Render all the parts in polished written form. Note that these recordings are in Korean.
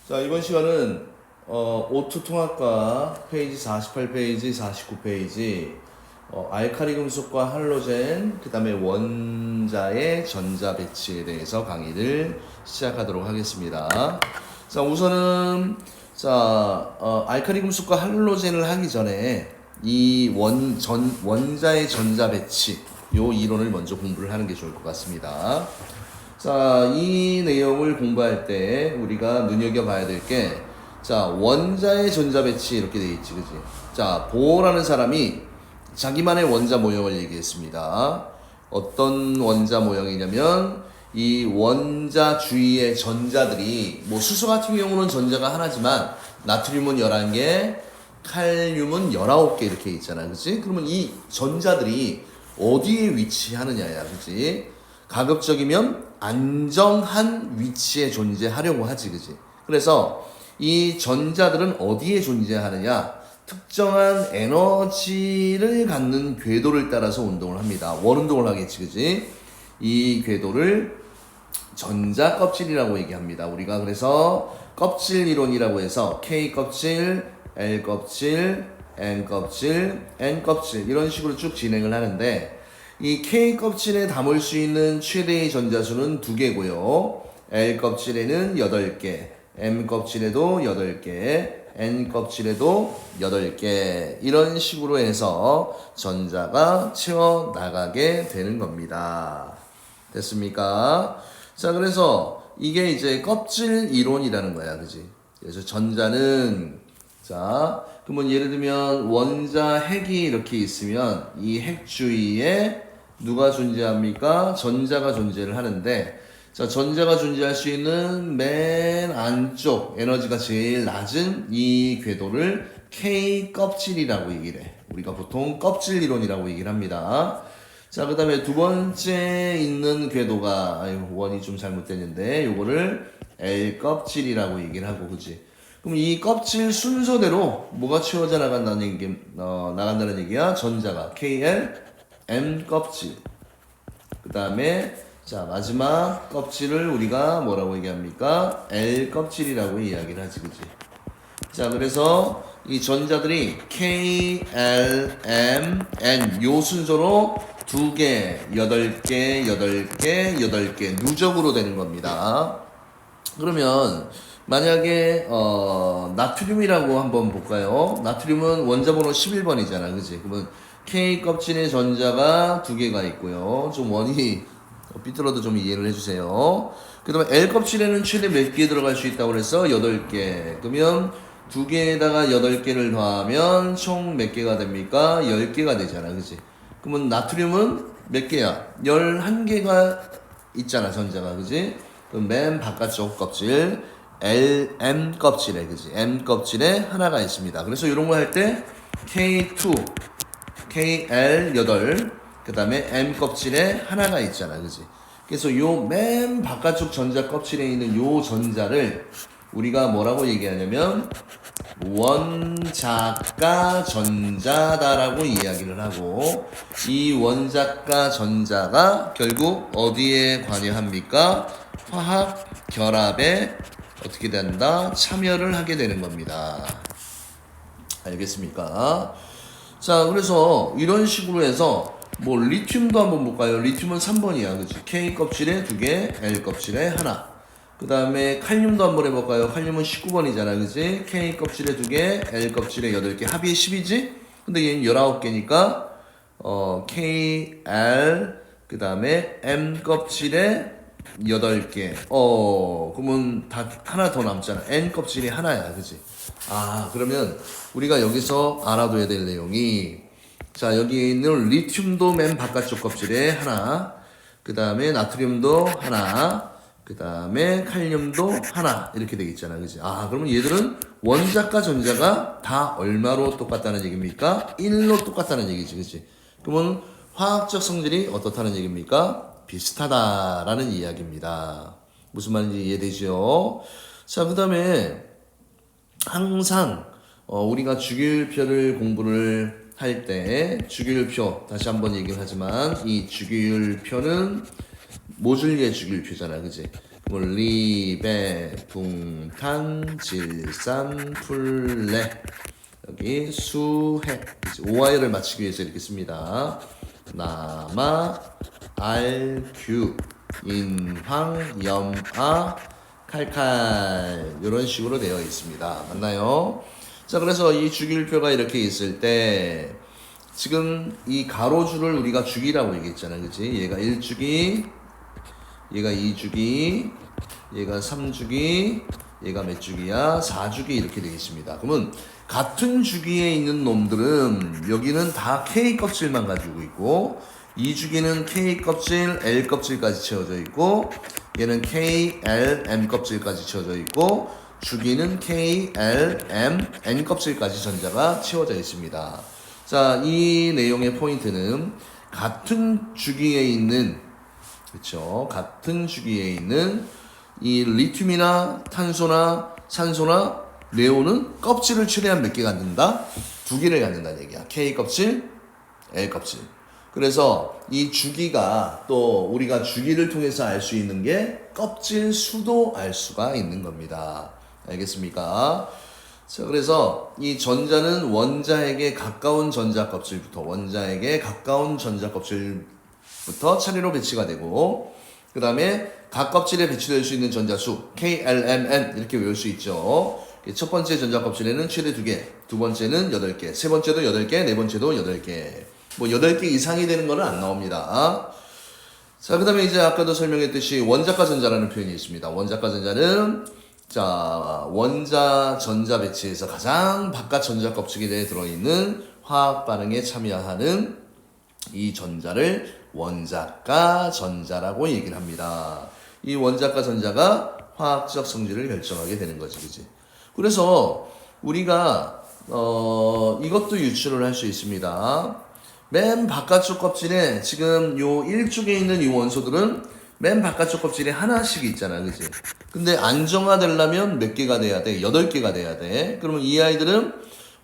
자, 이번 시간은 오투 통합과 페이지 48페이지, 49페이지 알카리 금속과 할로젠, 그 다음에 원자의 전자 배치에 대해서 강의를 시작하도록 하겠습니다. 자, 우선은 알카리 금속과 할로젠을 하기 전에 이 원자의 전자 배치 요 이론을 먼저 공부를 하는 게 좋을 것 같습니다. 자, 이 내용을 공부할 때 우리가 눈여겨봐야 될 게, 자, 원자의 전자 배치 이렇게 돼 있지, 그지? 자, 보어라는 사람이 자기만의 원자 모형을 얘기했습니다. 어떤 원자 모형이냐면, 이 원자 주위의 전자들이, 뭐 수소 같은 경우는 전자가 하나지만, 나트륨은 11개, 칼륨은 19개 이렇게 있잖아, 그지? 그러면 이 전자들이 어디에 위치하느냐야, 그지? 가급적이면 안정한 위치에 존재하려고 하지, 그지? 그래서 이 전자들은 어디에 존재하느냐? 특정한 에너지를 갖는 궤도를 따라서 운동을 합니다. 원운동을 하겠지, 그지? 이 궤도를 전자 껍질이라고 얘기합니다. 우리가 그래서 껍질 이론이라고 해서 K 껍질, L 껍질, N 껍질, N 껍질 이런 식으로 쭉 진행을 하는데, 이 K 껍질에 담을 수 있는 최대의 전자수는 2개고요. L 껍질에는 8개, M 껍질에도 8개, N 껍질에도 8개 이런 식으로 해서 전자가 채워 나가게 되는 겁니다. 됐습니까? 자, 그래서 이게 이제 껍질 이론이라는 거야, 그지? 그래서 전자는, 자, 그러면 예를 들면 원자 핵이 이렇게 있으면 이 핵 주위에 누가 존재합니까? 전자가 존재를 하는데, 자, 전자가 존재할 수 있는 맨 안쪽 에너지가 제일 낮은 이 궤도를 K 껍질이라고 얘기를 해. 우리가 보통 껍질 이론이라고 얘기를 합니다. 자, 그 다음에 두 번째 있는 궤도가, 원이 좀 잘못됐는데, 요거를 L 껍질이라고 얘기를 하고, 그지? 그럼 이 껍질 순서대로 뭐가 채워져 나간다는 얘기야? 전자가 KL, M 껍질. 그 다음에, 자, 마지막 껍질을 우리가 뭐라고 얘기합니까? L 껍질이라고 이야기를 하지, 그지? 자, 그래서 이 전자들이 K, L, M, N 요 순서로 2개, 8개, 8개, 8개 누적으로 되는 겁니다. 그러면 만약에 나트륨이라고 한번 볼까요? 나트륨은 원자번호 11번이잖아, 그치? 그러면 K 껍질의 전자가 2개가 있고요. 좀 원이 삐뚤어도 좀 이해를 해주세요. 그 다음에 L 껍질에는 최대 몇 개 들어갈 수 있다고 그래서 8개. 그러면 2개에다가 8개를 더하면 총 몇 개가 됩니까? 10개가 되잖아, 그치? 그러면 나트륨은 몇 개야? 11개가 있잖아, 전자가, 그치? 그럼 맨 바깥쪽 껍질 M 껍질에, 그지? M 껍질에 하나가 있습니다. 그래서 이런 거 할 때 K2, KL 8, 그 다음에 M 껍질에 하나가 있잖아, 그지? 그래서 요 맨 바깥쪽 전자 껍질에 있는 요 전자를 우리가 뭐라고 얘기하냐면 원자가 전자다라고 이야기를 하고, 이 원자가 전자가 결국 어디에 관여합니까? 화학 결합에 어떻게 된다? 참여를 하게 되는 겁니다. 알겠습니까? 자, 그래서 이런 식으로 해서 뭐 리튬도 한번 볼까요? 리튬은 3번이야, 그치? K 껍질에 2개, L 껍질에 하나. 그 다음에 칼륨도 한번 해볼까요? 칼륨은 19번이잖아, 그치? K 껍질에 2개, L 껍질에 8개, 합이 10이지? 근데 얘는 19개니까 K, L, 그 다음에 M 껍질에 8개. 그러면 다 하나 더 남잖아. N 껍질이 하나야, 그치? 그러면 우리가 여기서 알아둬야 될 내용이, 자, 여기 있는 리튬도 맨 바깥쪽 껍질에 하나, 그 다음에 나트륨도 하나, 그 다음에 칼륨도 하나, 이렇게 되겠잖아, 그치? 그러면 얘들은 원자과 전자가 다 얼마로 똑같다는 얘기입니까? 1로 똑같다는 얘기지, 그치? 그러면 화학적 성질이 어떻다는 얘기입니까? 비슷하다라는 이야기입니다. 무슨 말인지 이해되죠? 자, 그 다음에 항상 우리가 주기율표를 공부를 할 때 주기율표, 다시 한번 얘기를 하지만 이 주기율표는 모듈리의 주기율표잖아, 그지? 뭐 리베, 붕탄, 질산, 풀레. 여기 수해. 오하이를 맞추기 위해서 이렇게 씁니다. 남아, 알, 규, 인황, 염아, 칼칼. 이런 식으로 되어 있습니다. 맞나요? 자, 그래서 이 주기율표가 이렇게 있을 때 지금 이 가로줄을 우리가 주기라고 얘기했잖아요. 그치? 얘가 1주기, 얘가 2주기, 얘가 3주기, 얘가 몇 주기야? 4주기 이렇게 되겠습니다. 그러면 같은 주기에 있는 놈들은 여기는 다 K 껍질만 가지고 있고 2주기는 K 껍질, L 껍질까지 채워져 있고 얘는 K, L, M 껍질까지 채워져 있고 주기는 K, L, M, N 껍질까지 전자가 채워져 있습니다. 자, 이 내용의 포인트는 같은 주기에 있는 그렇죠. 같은 주기에 있는 이 리튬이나 탄소나 산소나 네온은 껍질을 최대한 몇 개 갖는다? 2개를 갖는다는 얘기야. K 껍질, L 껍질. 그래서 이 주기가 또 우리가 주기를 통해서 알 수 있는 게 껍질 수도 알 수가 있는 겁니다. 알겠습니까? 자, 그래서 이 전자는 원자에게 가까운 전자 껍질부터 차례로 배치가 되고 그 다음에 각 껍질에 배치될 수 있는 전자수 K, L, M, N 이렇게 외울 수 있죠. 첫 번째 전자 껍질에는 최대 2개, 두 번째는 8개, 세 번째도 8개, 네 번째도 8개. 뭐 8개 이상이 되는 거는 안 나옵니다. 자, 그 다음에 이제 아까도 설명했듯이 원자과 전자라는 표현이 있습니다. 원자과 전자는 자, 원자 전자 배치에서 가장 바깥 전자 껍질에 들어있는 화학 반응에 참여하는 이 전자를 원자과 전자라고 얘기를 합니다. 이 원자과 전자가 화학적 성질을 결정하게 되는 거지, 그지? 그래서 우리가 이것도 유추를 할 수 있습니다. 맨 바깥쪽 껍질에 지금 요 1쪽에 있는 이 원소들은 맨 바깥쪽 껍질에 하나씩 있잖아, 그지? 근데 안정화되려면 몇 개가 돼야 돼? 8개가 돼야 돼. 그러면 이 아이들은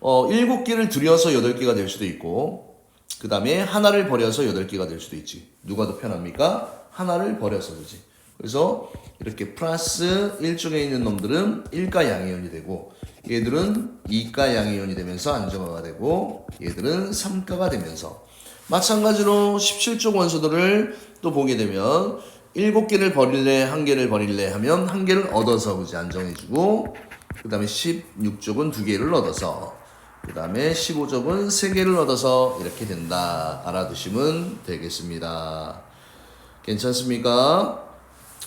7개를 들여서 8개가 될 수도 있고 그 다음에 하나를 버려서 8개가 될 수도 있지. 누가 더 편합니까? 하나를 버려서, 그지? 그래서 이렇게 플러스 1쪽에 있는 놈들은 1가 양이온이 되고 얘들은 2가 양이온이 되면서 안정화가 되고 얘들은 3가가 되면서 마찬가지로 17쪽 원소들을 또 보게 되면 7개를 버릴래 1개를 버릴래 하면 1개를 얻어서 그지 안정해주고 그 다음에 16쪽은 2개를 얻어서 그 다음에 15쪽은 3개를 얻어서 이렇게 된다. 알아두시면 되겠습니다. 괜찮습니까?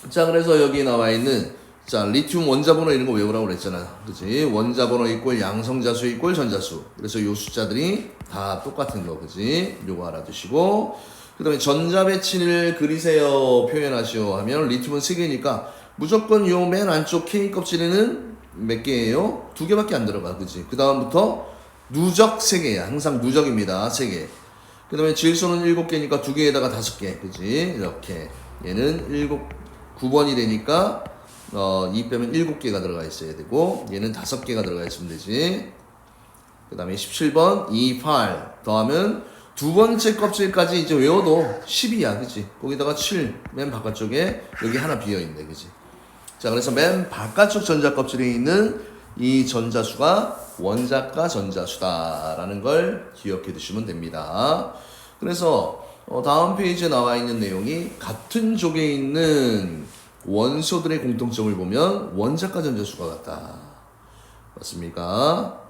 자, 그래서 여기 나와 있는 자, 리튬 원자번호 이런 거 외우라고 그랬잖아. 그치? 원자번호 이꼴 양성자수 이꼴 전자수. 그래서 요 숫자들이 다 똑같은 거. 그치? 요거 알아두시고. 그 다음에 전자 배치를 그리세요. 표현하시오. 하면 리튬은 3개니까 무조건 요 맨 안쪽 K 껍질에는 몇 개예요? 2개밖에 안 들어가. 그치? 그 다음부터 누적 3개야. 항상 누적입니다. 3개. 그 다음에 질소는 7개니까 2개에다가 5개. 그치? 이렇게. 얘는 9번이 되니까 2 빼면 7개가 들어가 있어야 되고 얘는 5개가 들어가 있으면 되지. 그 다음에 17번 2, 8 더하면 두 번째 껍질까지 이제 외워도 10이야. 그치? 거기다가 7 맨 바깥쪽에 여기 하나 비어있네. 그치? 자, 그래서 맨 바깥쪽 전자 껍질에 있는 이 전자수가 원자과 전자수다라는 걸 기억해 두시면 됩니다. 그래서 다음 페이지에 나와 있는 내용이 같은 족에 있는 원소들의 공통점을 보면 원자과 전자수가 같다. 맞습니까?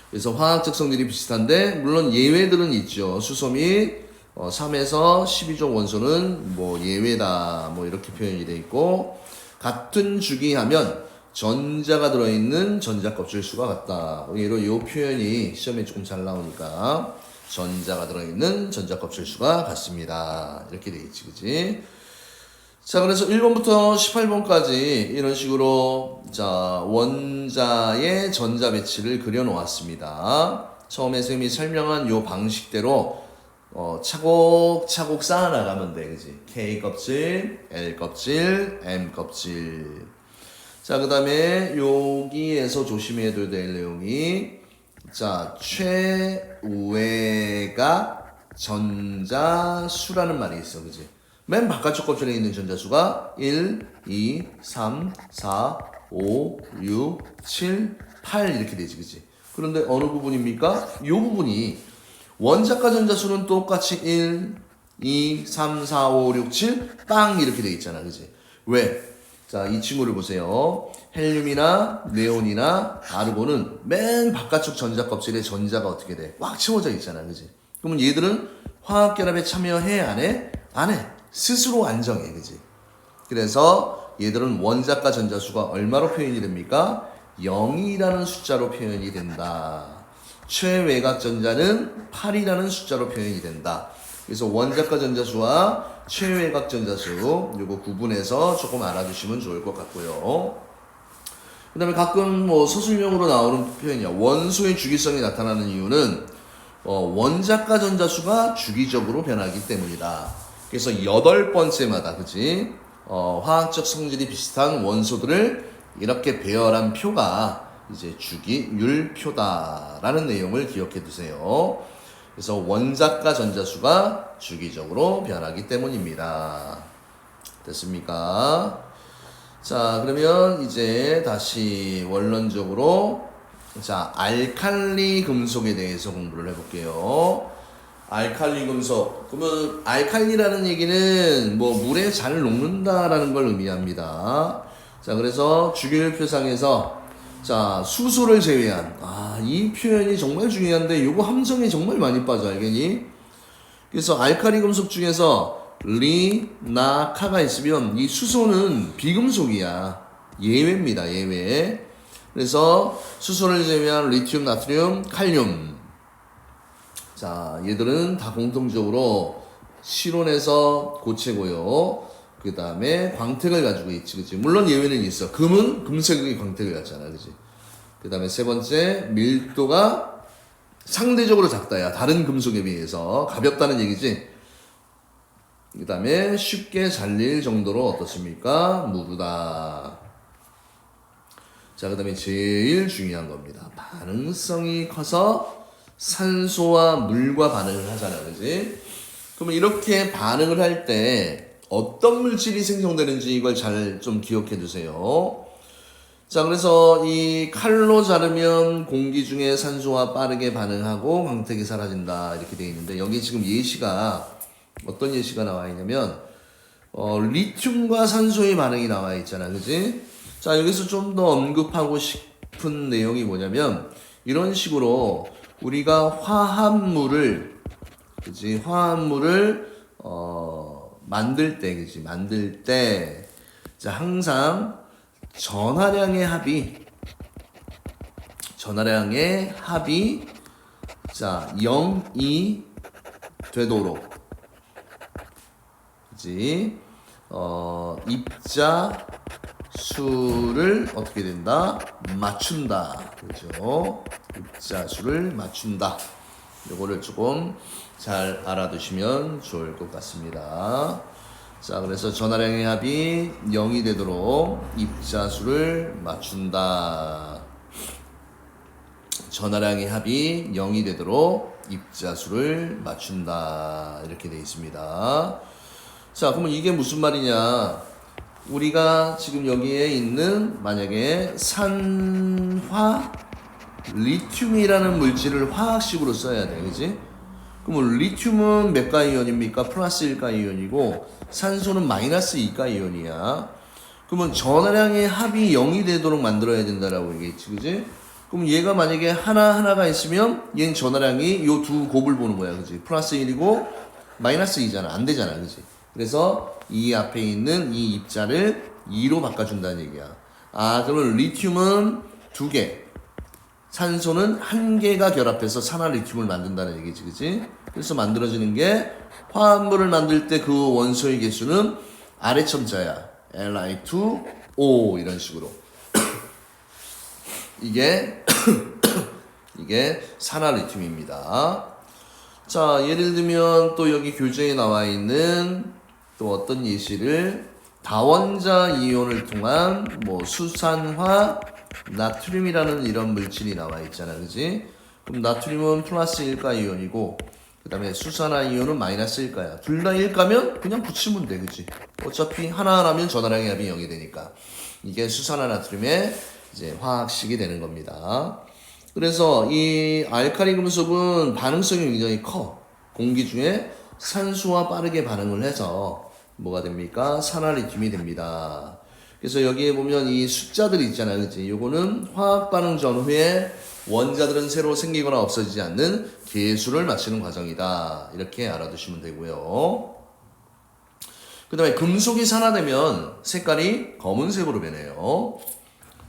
그래서 화학적 성질이 비슷한데 물론 예외들은 있죠. 수소 및 3에서 12종 원소는 뭐 예외다 뭐 이렇게 표현이 돼 있고 같은 주기하면 전자가 들어있는 전자 껍질 수가 같다. 의외로 이 표현이 시험에 조금 잘 나오니까 전자가 들어있는 전자 껍질 수가 같습니다. 이렇게 돼 있지, 그치? 자, 그래서 1번부터 18번까지 이런 식으로 자 원자의 전자 배치를 그려 놓았습니다. 처음에 선생님이 설명한 요 방식대로 차곡차곡 쌓아 나가면 돼, 그지? K 껍질, L 껍질, M 껍질. 자, 그 다음에 여기에서 조심해야 될 내용이 자 최우회가 전자수라는 말이 있어, 그지? 맨 바깥쪽 껍질에 있는 전자수가 1, 2, 3, 4, 5, 6, 7, 8 이렇게 되지, 그치? 그런데 어느 부분입니까? 이 부분이 원자가 전자수는 똑같이 1, 2, 3, 4, 5, 6, 7, 빵 이렇게 돼 있잖아, 그치? 왜? 자, 이 친구를 보세요. 헬륨이나 네온이나 아르곤은 맨 바깥쪽 전자 껍질에 전자가 어떻게 돼? 꽉 채워져 있잖아, 그치? 그러면 얘들은 화학결합에 참여해, 안 해? 안 해. 스스로 안정해, 그치? 그래서 얘들은 원자가 전자수가 얼마로 표현이 됩니까? 0이라는 숫자로 표현이 된다. 최외곽 전자는 8이라는 숫자로 표현이 된다. 그래서 원자가 전자수와 최외곽 전자수 요거 구분해서 조금 알아두시면 좋을 것 같고요. 그 다음에 가끔 뭐 서술형으로 나오는 표현이야. 원소의 주기성이 나타나는 이유는 원자가 전자수가 주기적으로 변하기 때문이다. 그래서 8번째마다 그치? 화학적 성질이 비슷한 원소들을 이렇게 배열한 표가 이제 주기율표다라는 내용을 기억해 두세요. 그래서 원자가 전자수가 주기적으로 변하기 때문입니다. 됐습니까? 자, 그러면 이제 다시 원론적으로 자, 알칼리 금속에 대해서 공부를 해볼게요. 알칼리 금속. 그러면 알칼리라는 얘기는 뭐 물에 잘 녹는다라는 걸 의미합니다. 자, 그래서 주기율표상에서 자, 수소를 제외한 이 표현이 정말 중요한데 요거 함정이 정말 많이 빠져, 알겠니? 그래서 알칼리 금속 중에서 리, 나, 카가 있으면 이 수소는 비금속이야. 예외입니다, 예외. 그래서 수소를 제외한 리튬, 나트륨, 칼륨. 자, 얘들은 다 공통적으로 실온에서 고체고요. 그 다음에 광택을 가지고 있지, 그치? 물론 예외는 있어. 금은 금색의 광택을 갖잖아, 그치? 그 다음에 세 번째, 밀도가 상대적으로 작다야. 다른 금속에 비해서. 가볍다는 얘기지. 그 다음에 쉽게 잘릴 정도로 어떻습니까? 무르다. 자, 그 다음에 제일 중요한 겁니다. 반응성이 커서 산소와 물과 반응을 하잖아, 그지? 그러면 이렇게 반응을 할 때 어떤 물질이 생성되는지 이걸 잘 좀 기억해 두세요. 자, 그래서 이 칼로 자르면 공기 중에 산소와 빠르게 반응하고 광택이 사라진다 이렇게 되어 있는데 여기 지금 예시가 어떤 예시가 나와 있냐면 리튬과 산소의 반응이 나와 있잖아, 그지? 자, 여기서 좀 더 언급하고 싶은 내용이 뭐냐면 이런 식으로 우리가 화합물을 그지? 화합물을 만들 때 그지? 만들 때 자, 항상 전하량의 합이 자, 0이 되도록 그지? 입자 수를 어떻게 된다? 맞춘다. 그죠? 입자수를 맞춘다. 요거를 조금 잘 알아두시면 좋을 것 같습니다. 자, 그래서 전하량의 합이 0이 되도록 입자수를 맞춘다. 전하량의 합이 0이 되도록 입자수를 맞춘다. 이렇게 되어 있습니다. 자, 그러면 이게 무슨 말이냐? 우리가 지금 여기에 있는 만약에 산화 리튬이라는 물질을 화학식으로 써야 돼, 그지? 그러면 리튬은 몇 가 이온입니까? 플러스 1가 이온이고 산소는 마이너스 2가 이온이야. 그러면 전하량의 합이 0이 되도록 만들어야 된다라고 얘기했지, 그지? 그럼 얘가 만약에 하나가 있으면 얘는 전하량이 요 두 곱을 보는 거야, 그지? 플러스 1이고 마이너스 2잖아. 안 되잖아, 그지? 그래서 이 앞에 있는 이 입자를 2로 바꿔준다는 얘기야. 그러면 리튬은 2개, 산소는 1개가 결합해서 산화 리튬을 만든다는 얘기지, 그치? 그래서 만들어지는 게 화합물을 만들 때 그 원소의 개수는 아래 첨자야. Li2O 이런 식으로. 이게 산화 리튬입니다. 자, 예를 들면 또 여기 교재에 나와 있는 또 어떤 예시를 다원자 이온을 통한 뭐 수산화 나트륨이라는 이런 물질이 나와 있잖아, 그지? 그럼 나트륨은 플러스 1가 이온이고 그 다음에 수산화이온은 마이너스일까야? 둘 다 일까면 그냥 붙이면 돼, 그치? 어차피 하나하나면 전화량의 합이 0이 되니까. 이게 수산화나트륨의 이제 화학식이 되는 겁니다. 그래서 이 알칼리 금속은 반응성이 굉장히 커. 공기 중에 산소와 빠르게 반응을 해서 뭐가 됩니까? 산화리튬이 됩니다. 그래서 여기에 보면 이 숫자들이 있잖아요, 그치? 요거는 화학 반응 전후에 원자들은 새로 생기거나 없어지지 않는 계수를 마치는 과정이다. 이렇게 알아두시면 되고요. 그 다음에 금속이 산화되면 색깔이 검은색으로 변해요.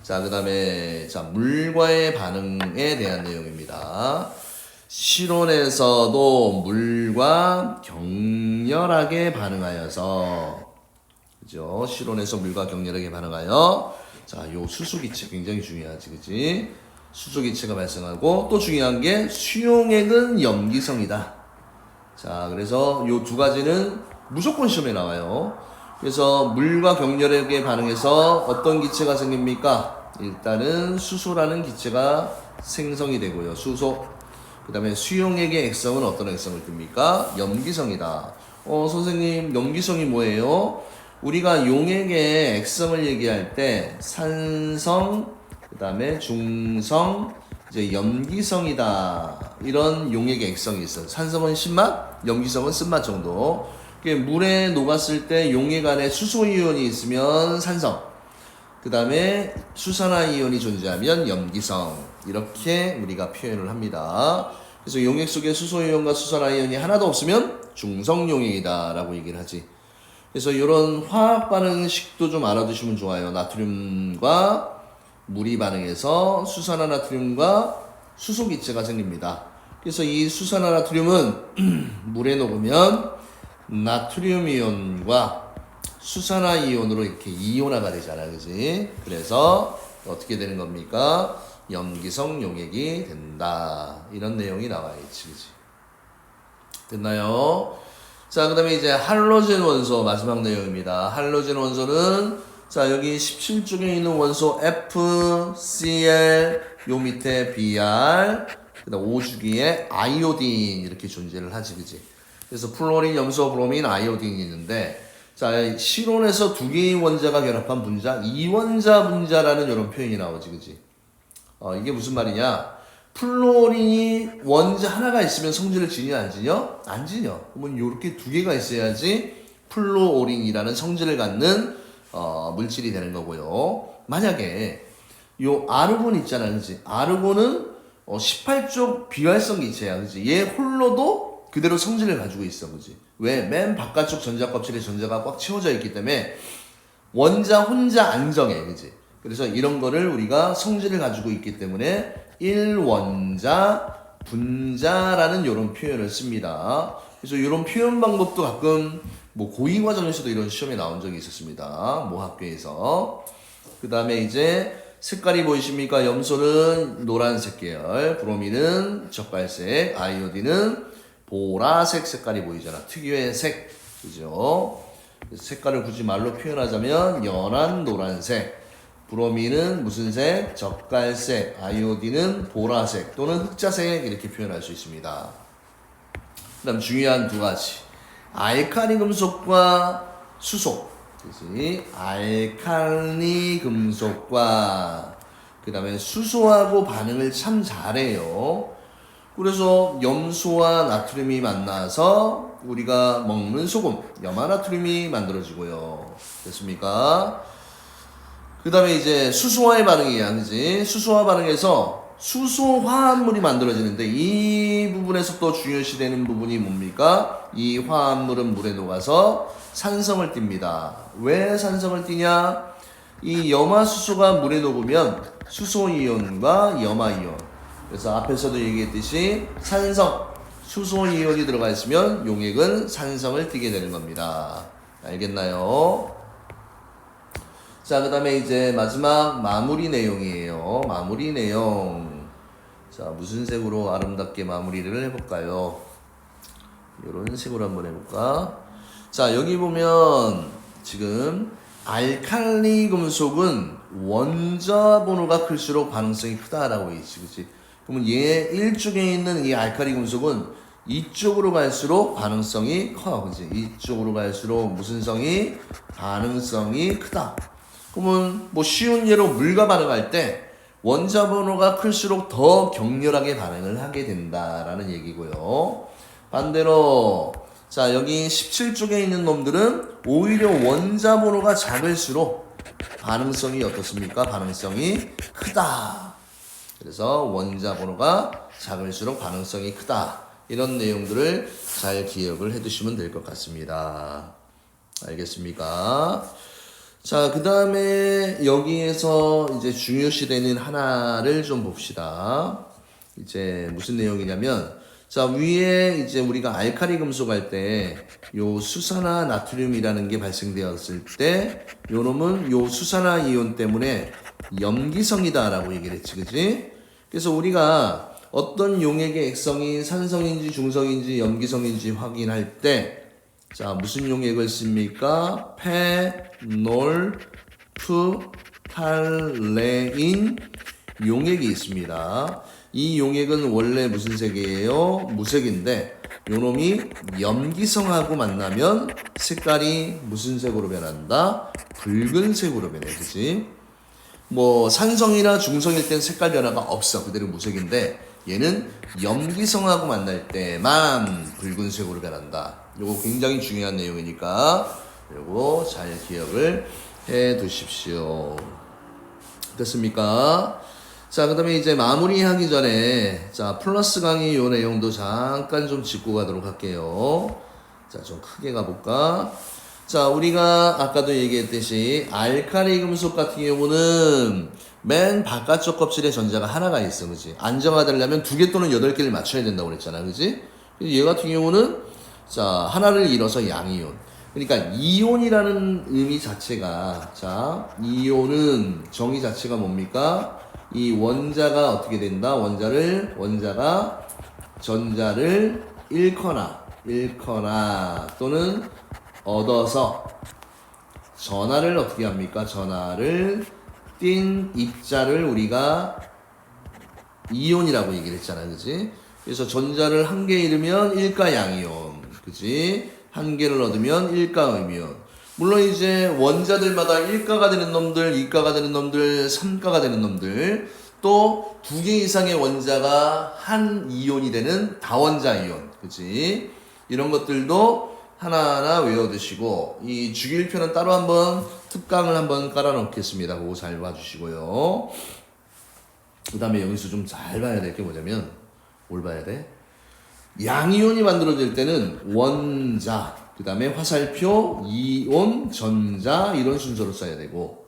자, 그 다음에 물과의 반응에 대한 내용입니다. 실온에서도 물과 격렬하게 반응하여서, 그죠? 실온에서 물과 격렬하게 반응하여, 자, 요 수소기체 굉장히 중요하지, 그지? 수소기체가 발생하고, 또 중요한 게 수용액은 염기성이다. 자, 그래서 요 두 가지는 무조건 시험에 나와요. 그래서 물과 격렬하게 반응해서 어떤 기체가 생깁니까? 일단은 수소라는 기체가 생성이 되고요. 수소. 그 다음에 수용액의 액성은 어떤 액성을 띱니까? 염기성이다. 선생님, 염기성이 뭐예요? 우리가 용액의 액성을 얘기할 때 산성, 그 다음에 중성, 이제 염기성이다. 이런 용액의 액성이 있어요. 산성은 신맛, 염기성은 쓴맛 정도. 물에 녹았을 때 용액 안에 수소이온이 있으면 산성, 그 다음에 수산화이온이 존재하면 염기성, 이렇게 우리가 표현을 합니다. 그래서 용액 속에 수소이온과 수산화이온이 하나도 없으면 중성용액이다 라고 얘기를 하지. 그래서 이런 화학 반응식도 좀 알아두시면 좋아요. 나트륨과 물이 반응해서 수산화나트륨과 수소기체가 생깁니다. 그래서 이 수산화나트륨은 물에 녹으면 나트륨 이온과 수산화이온으로 이렇게 이온화가 되잖아, 그지? 그래서 어떻게 되는 겁니까? 염기성 용액이 된다. 이런 내용이 나와 있지, 그지? 됐나요? 자, 그 다음에 이제 할로젠 원소 마지막 내용입니다. 할로젠 원소는 자, 여기 17쪽에 있는 원소 FCl, 요 밑에 Br, 그 다음 5주기에 아이오딘 이렇게 존재를 하지, 그지? 그래서 플로린, 염소, 브로민, 아이오딘이 있는데, 자, 실온에서 두 개의 원자가 결합한 분자, 이원자 분자라는 이런 표현이 나오지, 그지? 이게 무슨 말이냐? 플로린이 원자 하나가 있으면 성질을 지냐, 안 지냐? 안 지냐. 그러면 요렇게 두 개가 있어야지 플로오린이라는 성질을 갖는, 물질이 되는 거고요. 만약에, 요 아르곤 있잖아, 그지? 아르곤은, 18쪽 비활성 기체야, 그지? 얘 홀로도 그대로 성질을 가지고 있어, 그지? 왜? 맨 바깥쪽 전자 껍질에 전자가 꽉 채워져 있기 때문에 원자 혼자 안 정해, 그지? 그래서 이런 거를 우리가 성질을 가지고 있기 때문에 1원자 분자라는 이런 표현을 씁니다. 그래서 이런 표현 방법도 가끔 뭐 고위과정에서도 이런 시험에 나온 적이 있었습니다. 모 학교에서. 그 다음에 이제 색깔이 보이십니까? 염소는 노란색 계열, 브로민은 젓갈색, 아이오딘은 보라색 색깔이 보이잖아. 특유의 색. 그죠? 색깔을 굳이 말로 표현하자면 연한 노란색. 브로민은 무슨 색? 젓갈색. 아이오딘은 보라색 또는 흑자색 이렇게 표현할 수 있습니다. 그 다음 중요한 두 가지. 알칼리 금속과 수소. 그치? 알칼리 금속과 그 다음에 수소하고 반응을 참 잘해요. 그래서 염소와 나트륨이 만나서 우리가 먹는 소금, 염화나트륨이 만들어지고요. 됐습니까? 그 다음에 이제 수소와의 반응이야, 그지? 수소와 반응해서 수소 화합물이 만들어지는데 이 부분에서 또 중요시되는 부분이 뭡니까? 이 화합물은 물에 녹아서 산성을 띱니다. 왜 산성을 띠냐? 이 염화수소가 물에 녹으면 수소이온과 염화이온, 그래서 앞에서도 얘기했듯이 산성, 수소이온이 들어가 있으면 용액은 산성을 띠게 되는 겁니다. 알겠나요? 자, 그 다음에 이제 마지막 마무리 내용이에요. 마무리 내용. 자, 무슨 색으로 아름답게 마무리를 해볼까요? 이런 색으로 한번 해볼까? 자, 여기 보면 지금 알칼리 금속은 원자 번호가 클수록 반응성이 크다라고 있지, 그치? 그러면 얘 1쪽에 있는 이 알칼리 금속은 이쪽으로 갈수록 반응성이 커. 그지? 이쪽으로 갈수록 무슨 성이? 반응성이 크다. 그러면 뭐 쉬운 예로 물과 반응할 때 원자 번호가 클수록 더 격렬하게 반응을 하게 된다라는 얘기고요. 반대로 자 여기 17쪽에 있는 놈들은 오히려 원자 번호가 작을수록 반응성이 어떻습니까? 반응성이 크다. 그래서 원자 번호가 작을수록 반응성이 크다. 이런 내용들을 잘 기억을 해두시면 될 것 같습니다. 알겠습니까? 자, 그 다음에 여기에서 이제 중요시되는 하나를 좀 봅시다. 이제 무슨 내용이냐면, 자, 위에 이제 우리가 알칼리 금속 할 때, 요 수산화 나트륨이라는 게 발생되었을 때, 요 놈은 요 수산화 이온 때문에 염기성이다라고 얘기를 했지, 그지? 그래서 우리가 어떤 용액의 액성이 산성인지 중성인지 염기성인지 확인할 때, 자, 무슨 용액을 씁니까? 페놀프탈레인 용액이 있습니다. 이 용액은 원래 무슨 색이에요? 무색인데 요놈이 염기성하고 만나면 색깔이 무슨 색으로 변한다? 붉은색으로 변해. 그치? 뭐 산성이나 중성일 땐 색깔 변화가 없어. 그대로 무색인데 얘는 염기성하고 만날 때만 붉은색으로 변한다. 요거 굉장히 중요한 내용이니까 요거 잘 기억을 해 두십시오. 됐습니까? 자, 그 다음에 이제 마무리하기 전에 자 플러스 강의 요 내용도 잠깐 좀 짚고 가도록 할게요. 자, 좀 크게 가볼까? 자, 우리가 아까도 얘기했듯이 알칼리 금속 같은 경우는 맨 바깥쪽 껍질에 전자가 하나가 있어, 그지? 안정화되려면 2개 또는 8개를 맞춰야 된다고 그랬잖아, 그지? 얘 같은 경우는 자 하나를 잃어서 양이온. 그러니까 이온이라는 의미 자체가 자 이온은 정의 자체가 뭡니까? 이 원자가 어떻게 된다? 원자가 전자를 잃거나 또는 얻어서 전하를 어떻게 합니까? 전하를 띤 입자를 우리가 이온이라고 얘기를 했잖아, 그지? 그래서 전자를 한 개 잃으면 일가양이온, 그지? 한 개를 얻으면 일가음이온. 물론 이제 원자들마다 1가가 되는 놈들, 2가가 되는 놈들, 3가가 되는 놈들, 또 2개 이상의 원자가 한 이온이 되는 다원자 이온, 그지? 이런 것들도 하나하나 외워두시고, 이 주기율표는 따로 한번 특강을 한번 깔아놓겠습니다. 그거 잘 봐주시고요. 그 다음에 여기서 좀 잘 봐야 될 게 뭐냐면, 뭘 봐야 돼? 양이온이 만들어질 때는 원자, 그 다음에 화살표, 이온, 전자 이런 순서로 써야 되고,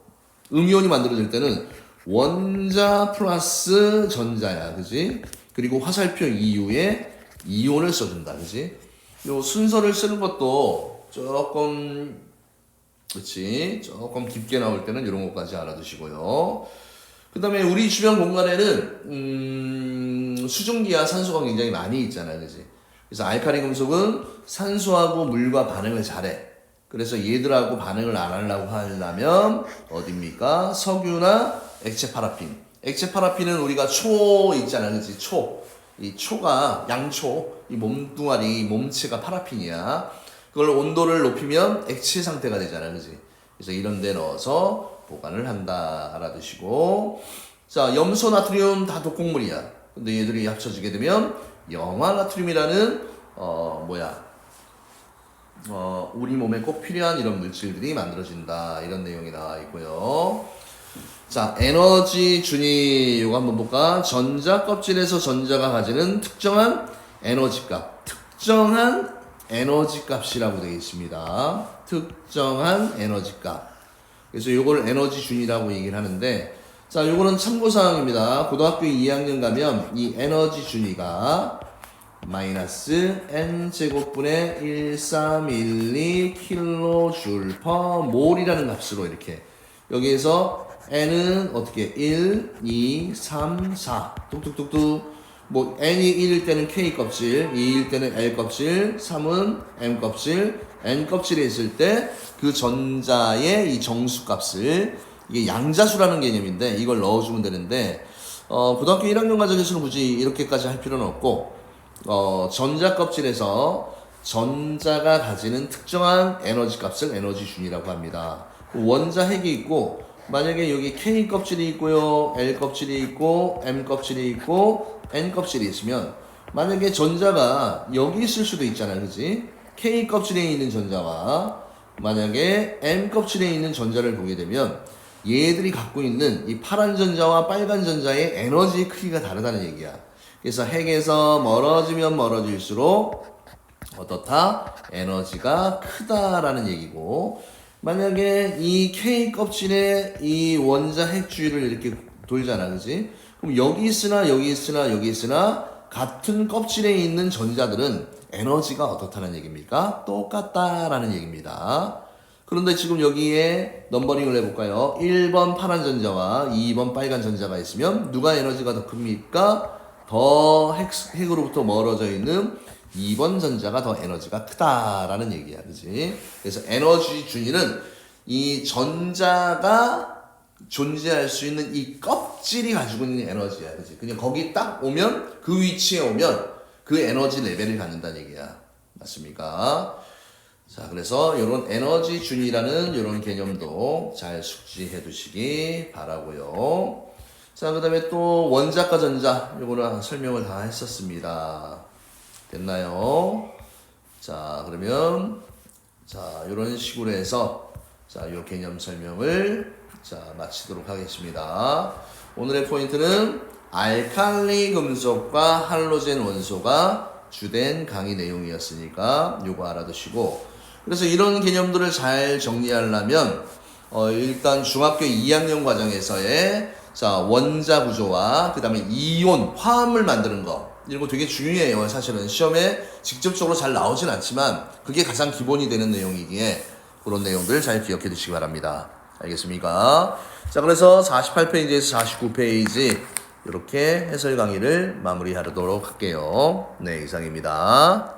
음이온이 만들어질 때는 원자 플러스 전자야, 그지? 그리고 화살표 이후에 이온을 써준다, 그지? 요 순서를 쓰는 것도 조금 깊게 나올 때는 이런 것까지 알아두시고요. 그 다음에 우리 주변 공간에는 수증기와 산소가 굉장히 많이 있잖아요, 그지? 그래서 알칼리 금속은 산소하고 물과 반응을 잘해. 그래서 얘들하고 반응을 안 하려고 하려면 어딥니까? 석유나 액체 파라핀. 액체 파라핀은 우리가 초 있잖아, 그지? 이 초가 양초, 이 몸뚱아리, 이 몸체가 파라핀이야. 그걸 온도를 높이면 액체 상태가 되잖아, 그지? 그래서 이런 데 넣어서 보관을 한다. 알아두시고. 자, 염소 나트륨 다 독극물이야. 근데 얘들이 합쳐지게 되면 염화 나트륨이라는 우리 몸에 꼭 필요한 이런 물질들이 만들어진다. 이런 내용이 나와 있고요. 자, 에너지 준위 요거 한번 볼까? 전자 껍질에서 전자가 가지는 특정한 에너지 값. 특정한 에너지 값이라고 되어 있습니다. 특정한 에너지 값. 그래서 요걸 에너지 준위라고 얘기를 하는데, 자, 요거는 참고사항입니다. 고등학교 2학년 가면 이 에너지 준위가 마이너스 n제곱분의 1312 킬로줄 퍼 몰이라는 값으로 이렇게 여기에서 n은 어떻게 1, 2, 3, 4 뚝뚝뚝뚝 뭐 n이 1일 때는 k 껍질, 2일 때는 l 껍질, 3은 m 껍질, n 껍질에 있을 때 그 전자의 이 정수 값을 이게 양자수라는 개념인데 이걸 넣어주면 되는데 고등학교 1학년 과정에서는 굳이 이렇게까지 할 필요는 없고 전자 껍질에서 전자가 가지는 특정한 에너지 값을 에너지 준이라고 합니다. 원자 핵이 있고 만약에 여기 K 껍질이 있고요, L 껍질이 있고, M 껍질이 있고, N 껍질이 있으면 만약에 전자가 여기 있을 수도 있잖아요, 그지? K 껍질에 있는 전자와 만약에 M 껍질에 있는 전자를 보게 되면 얘들이 갖고 있는 이 파란 전자와 빨간 전자의 에너지 크기가 다르다는 얘기야. 그래서 핵에서 멀어지면 멀어질수록 어떻다? 에너지가 크다라는 얘기고, 만약에 이 K 껍질에 이 원자 핵 주위를 이렇게 돌잖아, 그지? 그럼 여기 있으나 여기 있으나 여기 있으나 같은 껍질에 있는 전자들은 에너지가 어떻다는 얘기입니까? 똑같다라는 얘기입니다. 그런데 지금 여기에 넘버링을 해볼까요? 1번 파란 전자와 2번 빨간 전자가 있으면 누가 에너지가 더 큽니까? 더 핵으로부터 멀어져 있는 2번 전자가 더 에너지가 크다라는 얘기야, 그지? 그래서 에너지 준위는 이 전자가 존재할 수 있는 이 껍질이 가지고 있는 에너지야, 그지? 그냥 거기 딱 오면, 그 위치에 오면 그 에너지 레벨을 갖는다는 얘기야. 맞습니까? 자, 그래서 이런 에너지 준이라는 이런 개념도 잘 숙지해 두시기 바라고요. 자, 그 다음에 또 원자과 전자, 요거는 설명을 다 했었습니다. 됐나요? 자, 그러면 자, 이런 식으로 해서 자, 요 개념 설명을 자, 마치도록 하겠습니다. 오늘의 포인트는 알칼리 금속과 할로젠 원소가 주된 강의 내용이었으니까 요거 알아두시고, 그래서 이런 개념들을 잘 정리하려면 일단 중학교 2학년 과정에서의 자, 원자 구조와 그 다음에 이온, 화합을 만드는 거, 이런 거 되게 중요해요. 사실은 시험에 직접적으로 잘 나오진 않지만 그게 가장 기본이 되는 내용이기에 그런 내용들 잘 기억해 두시기 바랍니다. 알겠습니까? 자, 그래서 48페이지에서 49페이지 이렇게 해설 강의를 마무리하도록 할게요. 네, 이상입니다.